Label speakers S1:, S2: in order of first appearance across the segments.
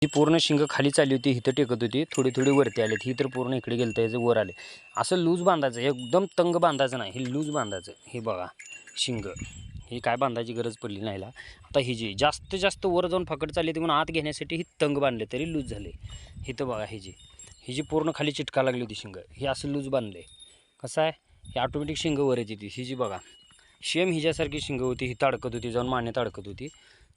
S1: ही पूर्ण शिंग खाली चालली होती, इथं टेकत होती, थोडी थोडी वरती आली, ही तर पूर्ण इकडे गेलं तर याचं वर आले. असं लूज बांधायचं, एकदम तंग बांधायचं नाही, हे लूज बांधायचं. हे बघा शिंग, ही काय बांधायची गरज पडली नाही. आता ही जी जास्त जास्त वर जाऊन फकड चालली ती म्हणून आत घेण्यासाठी ही तंग बांधले तरी लूज झाले. इथं बघा ही जी पूर्ण खाली चिटका लागली होती शिंग, ही असं लूज बांधले. कसं आहे, ही ऑटोमॅटिक शिंग वर येते ती. ही जी बघा सेम हिच्यासारखी शिंग होती, ही अडकत होती, जाऊन मानेत अडकत होती.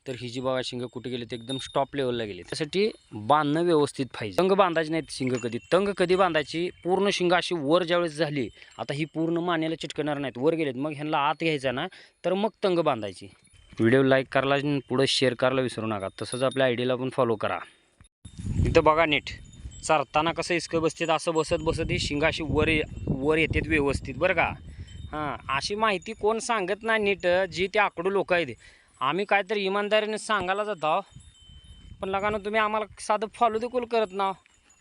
S1: तर ही जी बघा शिंग कुठे गेली ते एकदम स्टॉप लेवलला गेली. त्यासाठी बांधणं व्यवस्थित पाहिजे. तंग बांधायची नाहीत शिंग कधी. तंग कधी बांधायची, पूर्ण शिंग अशी वर ज्यावेळेस झाली, आता ही पूर्ण मानेला चिटकणार नाहीत, वर गेलेत, मग ह्यांना आत घ्यायचा ना, तर मग तंग बांधायची. व्हिडिओ लाईक करायला आणि पुढं शेअर करायला विसरू नका. तसंच आपल्या आयडीला पण फॉलो करा. इथं बघा नीट चारताना कसं इसकं बसतात, असं बसत बसत ही शिंग अशी वर येतात व्यवस्थित बरं का. हां, अशी माहिती कोण सांगत नाही नीट, जी ते आकडू लोक आहेत. आम्ही काहीतरी इमानदारीने सांगायला जातो, पण लगाना तुम्ही आम्हाला साधं फॉलो देखील करत ना.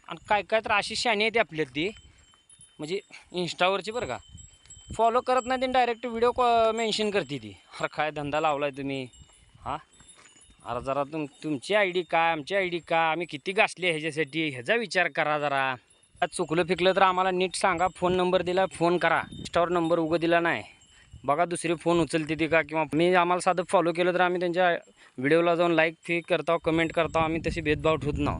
S1: आणि काय काय तर अशी शाणी आहे ती आपल्यात ती, म्हणजे इंस्टावरची बरं का, फॉलो करत नाही, ते डायरेक्ट व्हिडिओ मेन्शन करते ती. अरे काय धंदा लावला आहे तुम्ही. हां, अरे जरा तुमची आय डी काय, आमची आय डी काय, आम्ही किती गासले ह्याच्यासाठी, ह्याचा विचार करा जरा. आज चुकलं फिकलं तर आम्हाला नीट सांगा. फोन नंबर दिला, फोन करा. इंस्टावर नंबर उगं दिला नाही, बघा दुसरी फोन उचलते ती का, किंवा मी आम्हाला साधं फॉलो केलं तर आम्ही त्यांच्या व्हिडिओला जाऊन लाईक करतो, कमेंट करतो. आम्ही तशी भेदभाव ठेवत नाही.